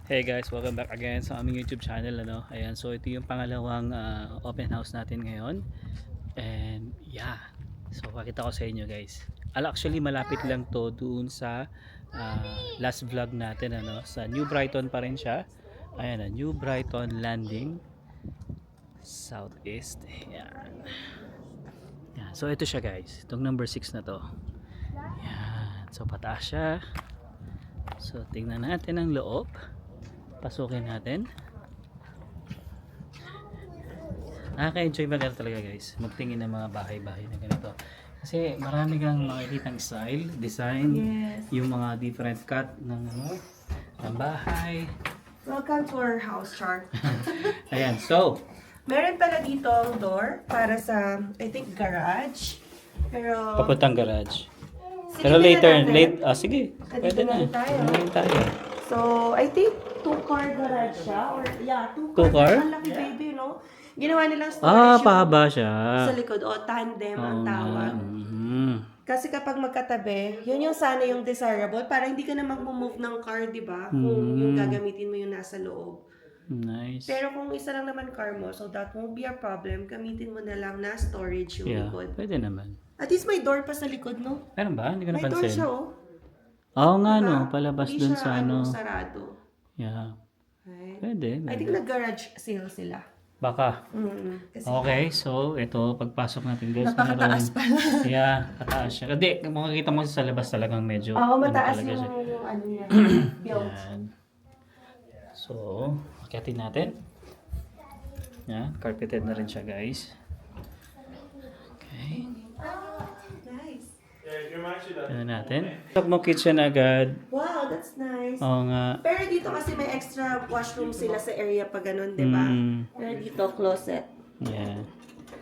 Hey guys, welcome back again sa aming YouTube channel ano. Ayan, so ito yung pangalawang open house natin ngayon. And yeah. So pakita ko sa inyo guys. Actually malapit lang to doon sa last vlog natin ano, sa New Brighton pa rin siya. Ayan, New Brighton Landing Southeast. Ayan. Ayan. So ito siya guys. Itong number 6 na to. Ayan. So pataas siya. So tingnan natin ang loob. Pasukin natin. Nakaka-enjoy mag-ano talaga guys, magtingin ng mga bahay-bahay na ganito. Kasi marami kang makikitang style, design, yung mga different cut ng bahay. Welcome to our house chart. Ayan, so Meron pala dito ang door para sa, I think, garage. Pero, papuntang garage. sige, Pero tingnan later, natin. sige, Andito pwede na. na tayo. Ano tayo? So, I think 2-car garage siya. Or, yeah, 2-car. Two-car? Ang laki baby, no? Ginawa nilang storage yung Pahaba siya. sa likod. O, tandem ang tawag. Mhm. Kasi kapag magkatabi, yun yung sana yung desirable para hindi ka na mag-move ng car, di ba? Kung yung gagamitin mo yung nasa loob. Nice. Pero kung isa lang naman car mo, so that won't be a problem. Gamitin mo na lang na storage yung Yeah, likod. pwede naman. At least may door pa sa likod, no? Meron ba? Hindi ko May door napansin. siya, oh. Oo nga Diba? no, palabas Hindi dun siya, sa ano. sarado. Yeah. Right? Pwede. I think nag-garage sale sila. Baka. Kasi Okay, so ito pagpasok natin guys. napakataas pala. Yeah, mataas siya. Hindi, makikita mo sa labas talagang medyo. Oo, ano mataas talaga siya. yung ano niya. Built. Yan. So, akyatin natin. Yan, carpeted na rin siya guys. Okay. Nice. Ano natin? Talk mo kitchen agad. Wow, that's nice. Oo nga. Pero dito kasi may extra washroom sila sa area pa ganun, di ba? Pero dito, closet. Yeah.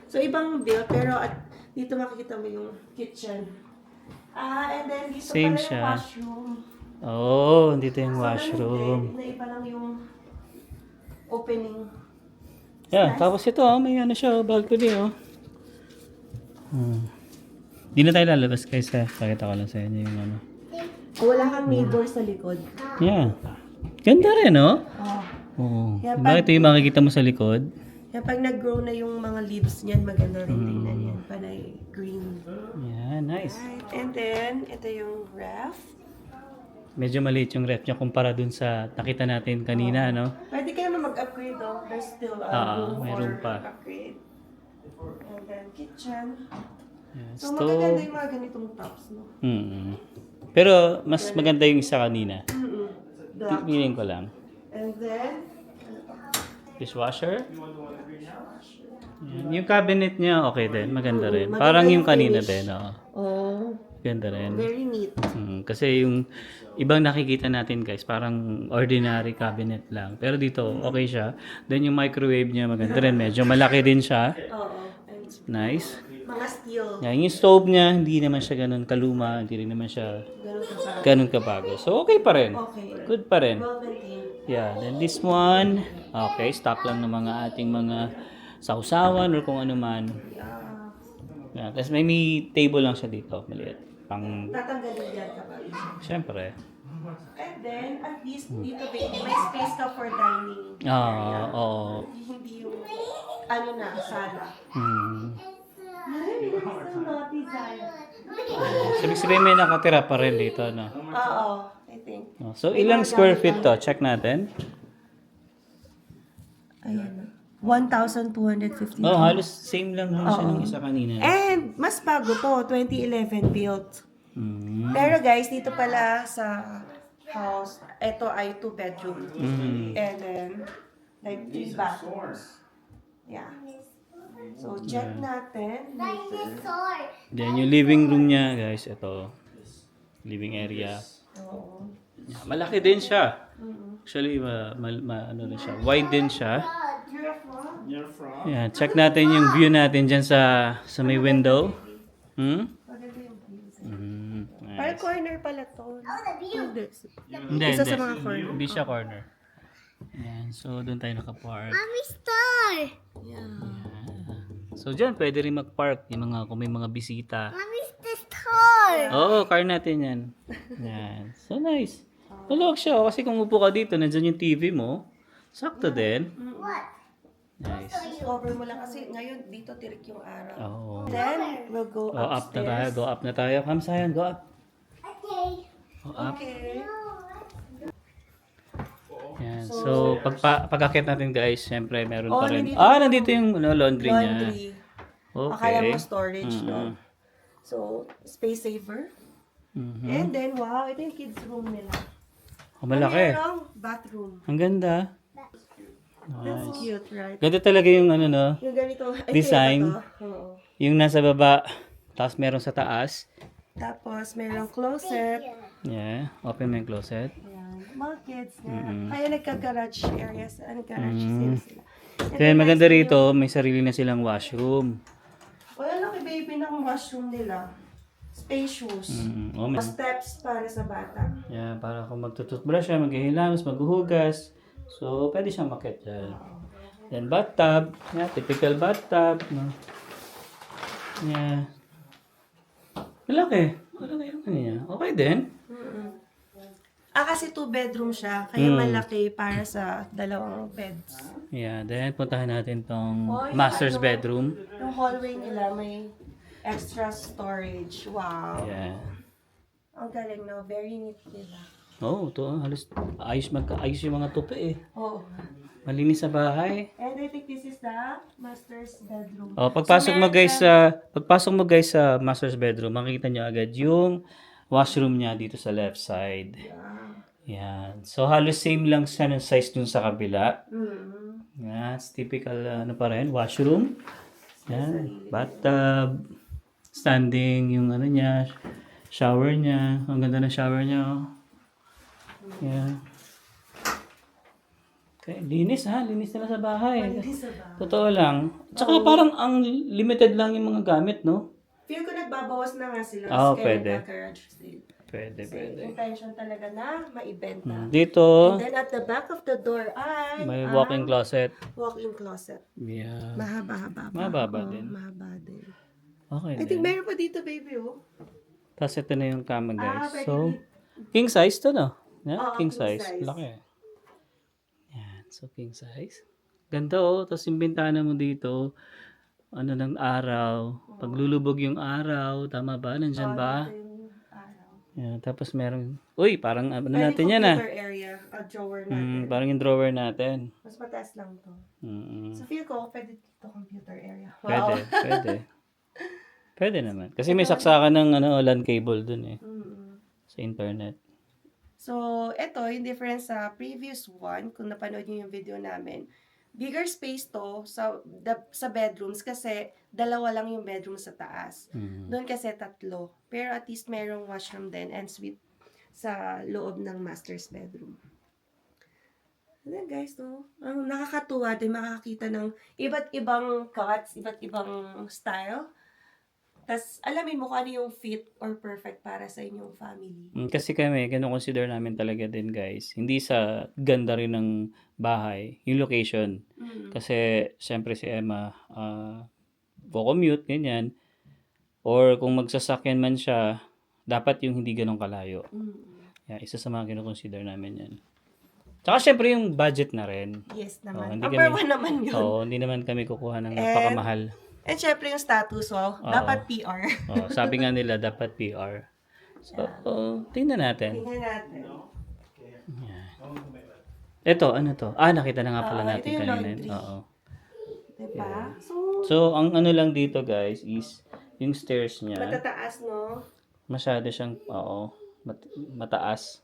So, ibang build, pero at dito makikita mo yung kitchen. And then dito Same pala siya. yung washroom. Oh, dito yung So, washroom. ganun din, na iba lang yung opening. Yeah, tapos ito may ano siya, balcony Di na tayo lalabas guys ha. Pakita ko lang sa inyo yung ano. Wala kang neighbor sa likod. Yeah. Ganda rin Oh. Oo. Yeah, Bakit ito yung makikita mo sa likod? Kaya pag nag-grow na yung mga leaves niyan, maganda rin tingnan yan. Panay green. Yeah, nice. Right. And then, ito yung ref. Medyo maliit yung ref niya kumpara dun sa nakita natin kanina, no? Pwede ka naman mag-upgrade though. There's still room may for room pa. upgrade. And then kitchen. Yeah, So magaganda yung mga ganitong tops, no? Pero mas maganda yung isa kanina. Black. Feeling ko lang. And then, Dishwasher. Yan. Yung cabinet niya okay din, maganda rin. maganda Parang yung yung kanina finish. din, oo. oh, Ganda rin. very neat. Kasi yung ibang nakikita natin guys, parang ordinary cabinet lang. Pero dito, okay siya. Then yung microwave niya maganda rin. Medyo malaki din siya. Oo. And Nice. mga steel. Yan, yung stove niya, hindi naman siya ganun kaluma. Hindi rin naman siya Ganun ka pa. ganun kabago. So, okay pa rin. Okay. Good pa rin. Well maintained. Yeah, then this one, okay, stock lang ng mga ating mga sausawan or kung ano man. Yeah, tapos may table lang siya dito, maliit. Pang, Tatanggalin yan kapag. syempre. And then, at least dito baby, may space ka for dining. Oo. Hindi yung, ano na, sala. Ay, so naughty, Zaya. Sabi may nakatira pa rin dito, no? Oo, I think. So, ilang square feet to? Check natin. Ayan. 1,250. Oh, halos same lang din siya ng isa kanina. And mas bago to, 2011 built. Pero guys, dito pala sa house, ito ay 2 bedroom. And then, like 3 bathrooms. Yeah. So, check natin. Then yung living room niya, guys, ito. Living area. Oo. Yeah, malaki din siya. Actually, ano rin siya. Wide din siya. Yeah, check natin yung view natin dyan sa may window. Maganda yung views. Parang Nice. corner pala to. Hindi, Isa hindi. sa mga corner. Hindi siya corner. Ayan, so doon tayo nakapark. Yeah. So dyan, pwede rin mag-park yung mga, kung may mga bisita. Mami, the store. Oo, car natin yan. Yan. So nice. Maluwag siya, oh, kasi kung upo ka dito, nandyan yung TV mo. Sakto din. Nice. Cover mo lang kasi ngayon dito tirik yung araw. Oo. Then, we'll go Oh, up na tayo. upstairs. Go up na tayo. Come, Sayan. Go up. Go up. Okay. Yan. So, pag-akit natin guys, syempre meron Oh, pa rin. nandito Nandito yung laundry niya. Laundry. Okay. Akala mo storage, no? Mm-mm. So, space saver. Mhm. And then, wow, ito yung kids room nila. Oh, malaki. Merong bathroom. Ang ganda. That's cute, right? Ganda talaga yung ano no, Yung ganito. Ay, Design. kaya ba to? Oo. yung nasa baba, tapos meron sa taas. Tapos, merong closet. Yeah, open mo yung closet. Ayan. Mga kids na. Kaya nagka-garage areas. Garage sila. And Then maganda nice rito, may sarili na silang washroom. Well, laki baby ng washroom nila. Spacious. Oh, may, Steps para sa bata. yeah, para kung magtututbrush siya, maghihilamos, maghuhugas. So, pwede siyang makit dyan. Then bathtub, yeah, typical bathtub. No? Yeah. Malaki. Malaki yung ano niya. Okay din. Kasi 2-bedroom siya. Kaya malaki para sa dalawang beds. Yeah, then puntahan natin tong Oh, yung master's ano, bedroom. Yung hallway nila may extra storage. Wow. Yeah. Ang galing, no? Very neat nila. Oh, ito halos ayos yung mga tupi eh. Oh. Malinis sa bahay. And I think this is the master's bedroom. Oh, pagpasok mo guys sa master's bedroom, makikita nyo agad yung washroom niya dito sa left side. Yan. So halos same lang siya ng size dun sa kabila. Yan, it's typical ano pa rin, washroom. Yan, bathtub, standing yung ano niya, shower niya. Ang ganda ng shower niya. Oh. Yan. Okay, linis ha, linis nila sa bahay. This is ba? Totoo lang. Tsaka parang ang limited lang yung mga gamit, no? Feel ko nagbabawas na nga sila. Oo, Kaya pwede. nagka-garage sale. Pwede, Kasi pwede. intention talaga na maibenta. Dito, And then at the back of the door ay may walk-in closet. walk-in closet. Yeah. Mahaba-haba. Mahaba Oo, din. Mahaba din. Okay I think din. meron pa dito, baby, oh. Tapos ito na yung kama, guys. pwede So, dito. king size to, no? Yeah, Oo, king king size. size. Laki. Yan. So, king size. Ganda, oh. Tapos yung bintana mo dito, ano ng araw. Paglulubog yung araw, tama ba? Nandyan ba? Ito yung araw. Yan. Tapos meron, uy, parang ano Pwede natin yan, ah. computer area, a drawer natin. Parang yung drawer natin. Mas mataas lang to. Mm. So feel ko, pwede dito computer area. Pwede, pwede. Pwede naman. Kasi may saksakan ng ano, LAN cable dun eh. Sa internet. So, ito, yung difference sa previous one, kung napanood niyo yung video namin, bigger space to sa bedrooms kasi dalawa lang yung bedroom sa taas. Doon kasi 3. Pero at least merong washroom din and suite sa loob ng master's bedroom. And then guys, no, ang nakakatuwa din makakita ng iba't ibang cuts, iba't ibang style. Tapos, alamin mo kung ano yung fit or perfect para sa inyong family. Kasi kami, consider namin talaga din guys. Hindi sa ganda rin ng bahay, yung location. Kasi, syempre si Emma, commute, ganyan. Or kung magsasakyan man siya, dapat yung hindi ganun kalayo. Yeah, isa sa mga consider namin yan. Tsaka syempre yung budget na rin. Yes naman. hindi Number kami- 1 naman yun. Oo, hindi naman kami kukuha ng napakamahal. And syempre yung status, wow, dapat PR. Sabi nga nila, dapat PR. So, tingnan natin. Tingnan natin. Ito, ano to? Nakita na nga pala ito natin yung kanina. laundry. Oo. Diba? So, So, ang ano lang dito guys is yung stairs niya. matataas, no? Masyado siyang, mataas.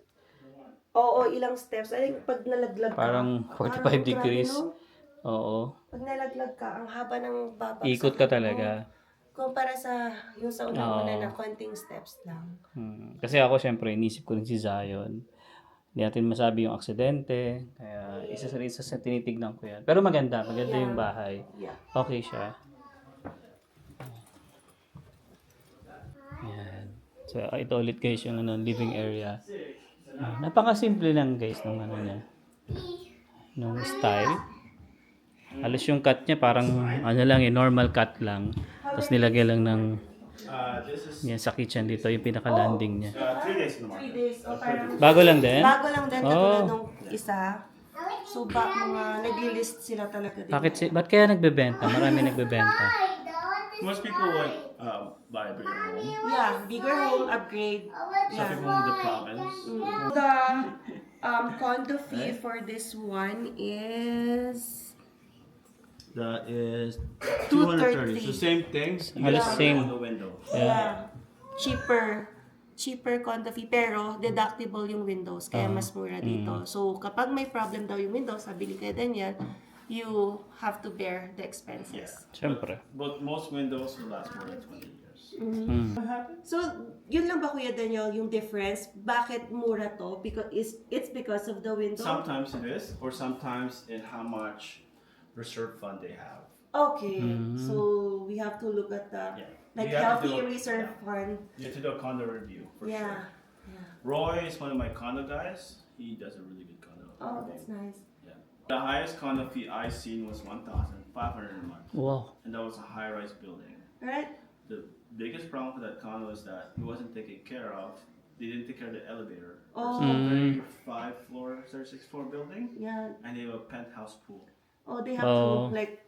Oo, ilang steps. I think pag nalaglag ka. Parang 45 grabe, degrees. no? Oo. Pag nalaglag ka, ang haba ng babagsak. Ikot ka talaga. Kumpara sa yung sa unang-una na konting steps lang. Kasi ako syempre, inisip ko rin si Zion. Hindi natin masabi yung aksidente. Kaya isa sa tinitignan ko yan. Pero maganda yung bahay. Yeah. Okay siya. Yan. So, ito ulit guys yung living area. Napakasimple lang guys ng ano niya. Nung style. Halos yung cut niya parang ano lang normal cut lang. Tapos nilagay lang ng This is Yan sa kitchen dito, yung pinaka-landing niya. 3 days in the 3 market. days. O parang Bago lang din? bago lang din katulad Oh. nung isa. So mga nagli-list sila talaga din. Ba't kaya nagbebenta? Marami nagbebenta. Most people would buy a bigger home. Yeah, bigger home upgrade. Some Yeah. people move the province. The condo fee for this one is That is 230. 230. It's the same thing. You Halos just have same. it on the window. yeah, cheaper condo fee pero deductible yung windows kaya mas mura dito. So kapag may problem daw yung windows, sabi ni Kuya Daniel, you have to bear the expenses. Siyempre. But most windows will last more than 20 years. So, yun lang ba Kuya Daniel yung difference? Bakit mura to? Because it's because of the window? Sometimes it is, or sometimes in how much reserve fund they have. Okay, so we have to look at the Yeah. like You have to healthy do- reserve fund. You have to do a condo review for sure. Yeah. Yeah. Roy is one of my condo guys. He does a really good condo. Oh, that's nice. Yeah. The highest condo fee I seen was 1,500 a month, Wow. and that was a high-rise building. Right? The biggest problem for that condo is that it wasn't taken care of. They didn't take care of the elevator. Oh. It's a 35-floor, 36-floor building, Yeah. and they have a penthouse pool. Oh, they have Oh. to like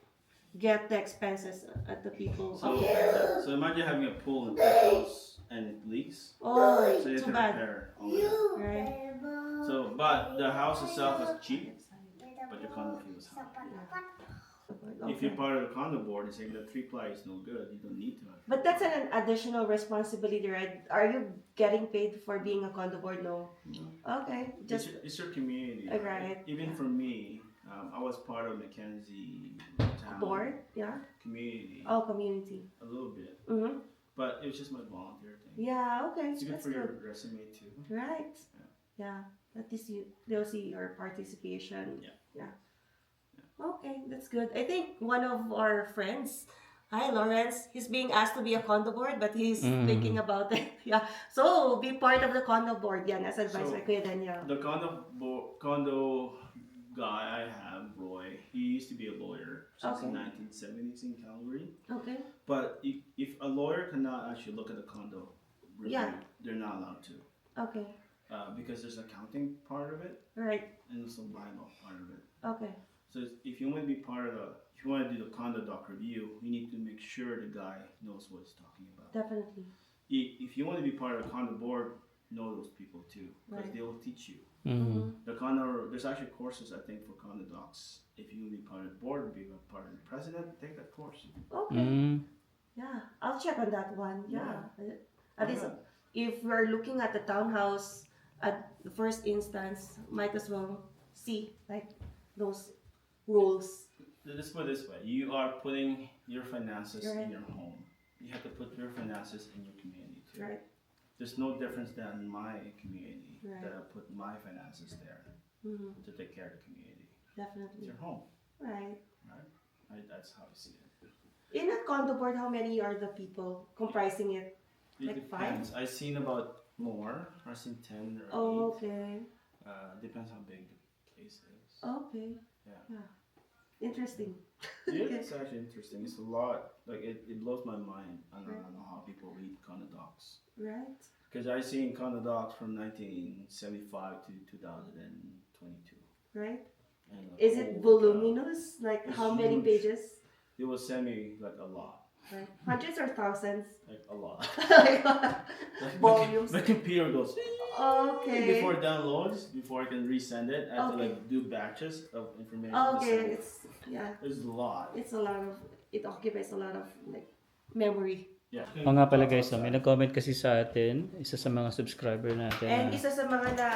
get the expenses at the people. So, Okay. so imagine having a pool in the penthouse and it leaks. Oh, So you have too to bad. repair all of that. Right? So, but the house itself was cheap, but the condo fee was high. If you're part of the condo board, they say the 3-ply is no good. You don't need to have. But that's an additional responsibility, right? Are you getting paid for being a condo board? No. Okay. Just It's your community. Right. Even for me, I was part of Mackenzie town board? Yeah. community Oh, community. a little bit, Mm-hmm. but it was just my volunteer thing. Yeah. Okay. It's good That's for your good. resume too. Right. Yeah. At least they'll see your participation. Yeah. Yeah. Okay, that's good. I think one of our friends, hi Lawrence, he's being asked to be a condo board, but he's thinking about it. Yeah. So be part of the condo board. Yeah, as advice So- by Kuya Daniel. The condo guy I have, Roy, he used to be a lawyer since Okay. the 1970s in Calgary. Okay. But if a lawyer cannot actually look at the condo review, Yeah. they're not allowed to. Okay. Because there's accounting part of it Right. and there's a bylaw part of it. Okay. So if you want to be part of if you want to do the condo doc review, you need to make sure the guy knows what he's talking about. Definitely. If you want to be part of the condo board, know those people too, because Right. they will teach you. Mm. The condo, there's actually courses I think for condo docs. If you want to be part of the board, be a part of the president, take that course. Okay. Mm. Yeah. I'll check on that one. Yeah. At least Yeah. if we're looking at the townhouse at the first instance, might as well see like those rules. Let's put it this way: you are putting your finances Right. in your home. You have to put your finances in your community too. Right. There's no difference than my community Right. that I put my finances there Mm-hmm. to take care of the community. It's Definitely. your home, Right. right? That's how I see it. In a condo board, how many are the people comprising it? It Like depends. I've seen about more. I've seen 10 or 8. Oh, okay. Depends how big the place is. Okay. Yeah. Interesting. It's actually interesting. It's a lot. Like it blows my mind. I don't know how people read condo docs. Right. Because I seen condo docs from 1975 to 2022. Right. And like, Is it oh, voluminous? Like It's how many huge. pages? It will send me like a lot. Right. Hundreds or thousands? Like a lot. Like, Volumes. My computer goes Okay. before it downloads, before I can resend it. I have to Okay. like do batches of information. to Okay. send. It's It's a lot. it's a lot of it occupies a lot of like memory. Yeah. O nga pala guys, may nag-comment kasi sa atin, isa sa mga subscriber natin. And isa sa mga na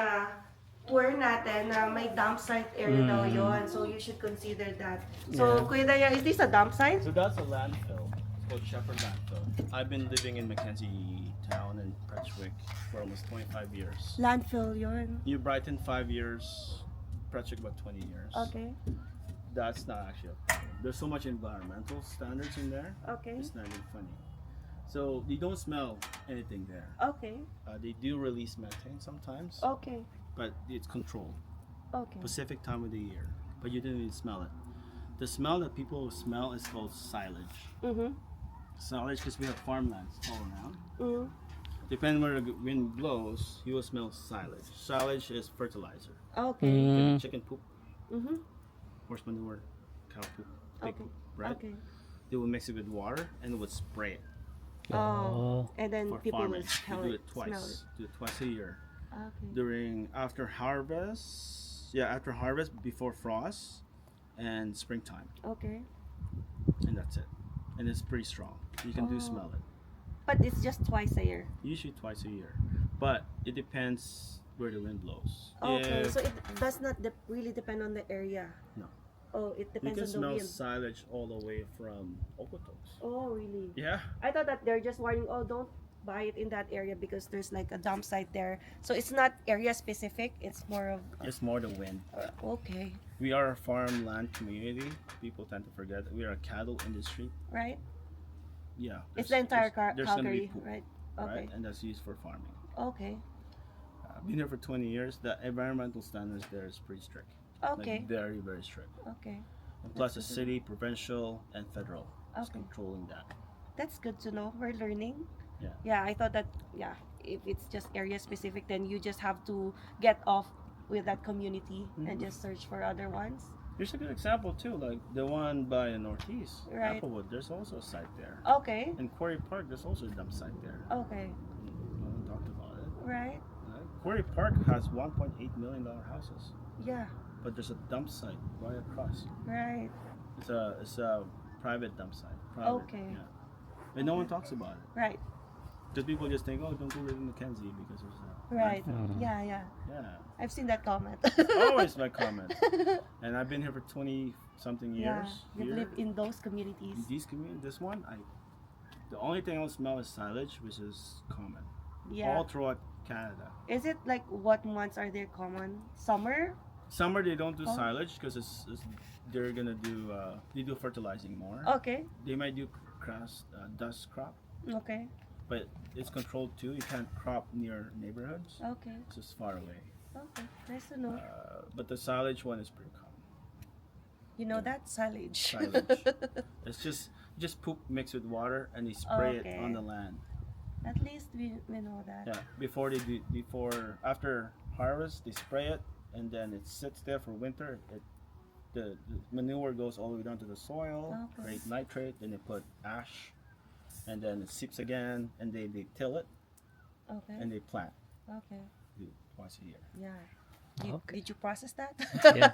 tour natin na may dump site area daw yon. So you should consider that. So Kuya Daya, is this a dump site? So that's a landfill. It's called Shepherd Landfill. I've been living in Mackenzie Town in Prestwick for almost 25 years. Landfill yon. New Brighton 5 years, Prestwick about 20 years. Okay. That's not actually a problem. There's so much environmental standards in there. Okay. It's not even funny. So you don't smell anything there. Okay. They do release methane sometimes, Okay. but it's controlled. Okay. Specific time of the year, but you didn't even smell it. The smell that people smell is called silage. Mhm. Silage because we have farmlands all around. Mm. Depending where the wind blows, you will smell silage. Silage is fertilizer. Okay. Chicken poop, Mm-hmm. horse manure, cow poop, pig Okay. poop, right? Okay. They will mix it with water and would spray it Oh. And then for people farming. will smell You do it. it Smell twice. it. Do it twice a year. Okay. After harvest, after harvest, before frost, and springtime, Okay. and that's it. And it's pretty strong. You can do Oh. smell it. But it's just twice a year. Usually twice a year, but it depends where the wind blows. Okay. If So it does not really depend on the area. No. Oh, it you depends can on the smell wind. silage all the way from Okotoks. Oh, really? Yeah. I thought that they're just warning, oh, don't buy it in that area because there's like a dump site there. So it's not area specific, it's more of, It's more the wind. okay, We are a farmland community. People tend to forget that we are a cattle industry. right? Yeah. It's the entire there's gonna be Calgary, poop, right? right? Okay, And that's used for farming. okay, I've been here for 20 years. The environmental standards there is pretty strict. okay, Like very, very strict. okay. And plus the city, provincial, and federal is Okay. controlling that. That's good to know. We're learning. Yeah. Yeah, I thought that, yeah, if it's just area specific, then you just have to get off with that community and Mhm. just search for other ones. Here's a good example too, like the one by the Northeast, Right. Applewood. There's also a site there. Okay, In Quarry Park, there's also a dump site there. okay, No one talked about it. right? Quarry Park has $1.8 million houses, Yeah, but there's a dump site right across. right, It's a private dump site. Private, Okay. Yeah. And no one talks about it. right, Because people just think, oh, don't go live in Mackenzie because there's a right. landfill. Yeah, yeah. Yeah. I've seen that comment. Always my comment. And I've been here for 20 something Yeah, years. you Here. live in those In communities. these communities, this one, the only thing I will smell is silage, which is common Yeah. all throughout Canada. Is it like what months are there common? Summer? Summer they don't do Oh. silage because they're gonna do they do fertilizing more. Okay. They might do dust crop, Okay. but it's controlled too. You can't crop near neighborhoods. Okay. It's just far away. Okay. Nice to know. But the silage one is pretty common. You know that silage. Silage. It's just poop mixed with water and they spray Okay. it on the land. At least we know that. Yeah, after harvest, they spray it, and then it sits there for winter. The manure goes all the way down to the soil, Okay. create nitrate, then they put ash, and then it seeps again, and they till it, Okay. and they plant. Okay. Do it twice a year. Yeah. Okay. Did you process that? Yeah.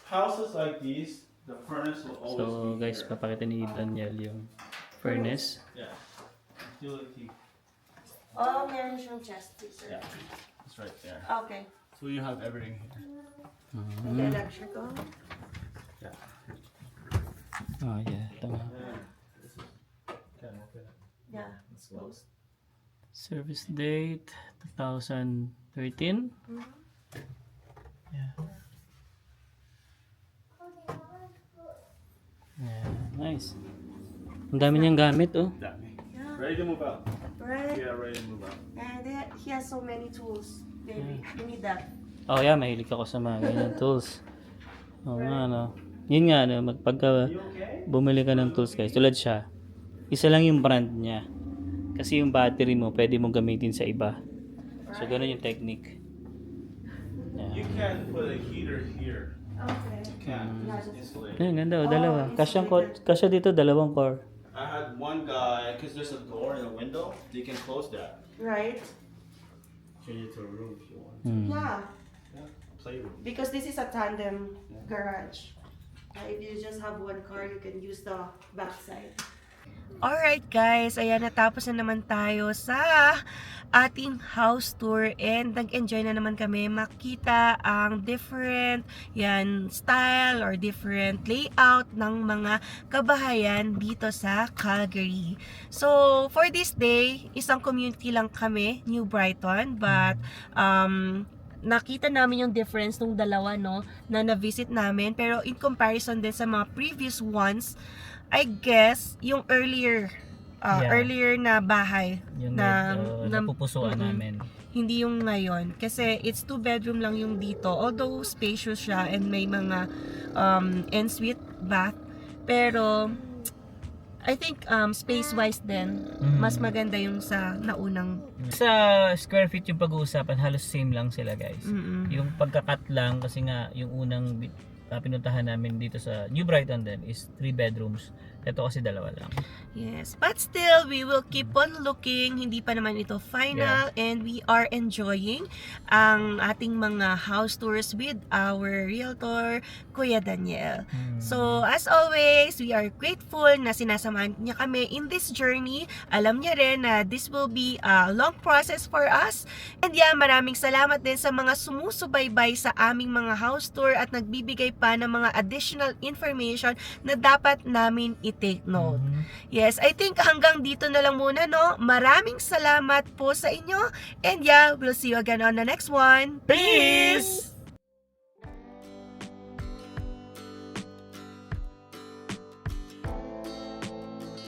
Houses like these, the furnace will always So be guys, here. papakita ni Daniel yung furnace. Yeah. Utility. Oh, meron siyang chest freezer. Yeah. It's right there. Okay. So you have everything here. And the electrical. Yeah. Oh yeah, tama. This is can open it. Yeah. It's closed. Service date 2013. Yeah. Yeah, nice. Ang dami niyang gamit, oh. Dami. Yeah. Ready to move out. Right. Yeah, ready to move out. And he has so many tools. Baby, you need that. Oh yeah, mahilig ako sa mga ganyan tools. Oo nga, no. Yun nga, no, pagka You okay? bumili ka ng tools, guys, tulad siya, isa lang yung brand niya. Kasi yung battery mo, pwede mong gamitin sa iba. So, ganun yung technique. You can put a heater here. Okay. You can installate. Ayun, ganda, oh, dalawa. Kasya dito, dalawang core. I had one guy, because there's a door and a window, you can close that. Right? Change it to a room if you want. Yeah. Yeah, playroom. Because this is a tandem garage. If you just have one car, you can use the backside. Alright guys, ayan, natapos na naman tayo sa ating house tour and nag-enjoy na naman kami makita ang different style or different layout ng mga kabahayan dito sa Calgary. So, for this day, isang community lang kami, New Brighton, but nakita namin yung difference nung dalawa, no, na na-visit namin. Pero in comparison din sa mga previous ones, I guess, yung earlier na bahay Yung na, napupusuan namin. hindi yung ngayon. Kasi it's 2 bedroom lang yung dito. Although spacious siya and may mga ensuite bath. Pero, I think space-wise din, mas maganda yung sa naunang. Sa square feet yung pag-uusapan, halos same lang sila guys. Mm-mm. Yung pagkakat lang kasi nga yung unang pinuntahan namin dito sa New Brighton din is 3 bedrooms. Ito kasi 2 lang. Yes, but still, we will keep on looking. Hindi pa naman ito final, and we are enjoying ang ating mga house tours with our realtor, Kuya Daniel. So, as always, we are grateful na sinasamahan niya kami in this journey. Alam niya rin na this will be a long process for us. And yeah, maraming salamat din sa mga sumusubaybay sa aming mga house tour at nagbibigay pa ng mga additional information na dapat namin i-take note. Yes, I think hanggang dito na lang muna, no? Maraming salamat po sa inyo. And yeah, we'll see you again on the next one. Peace!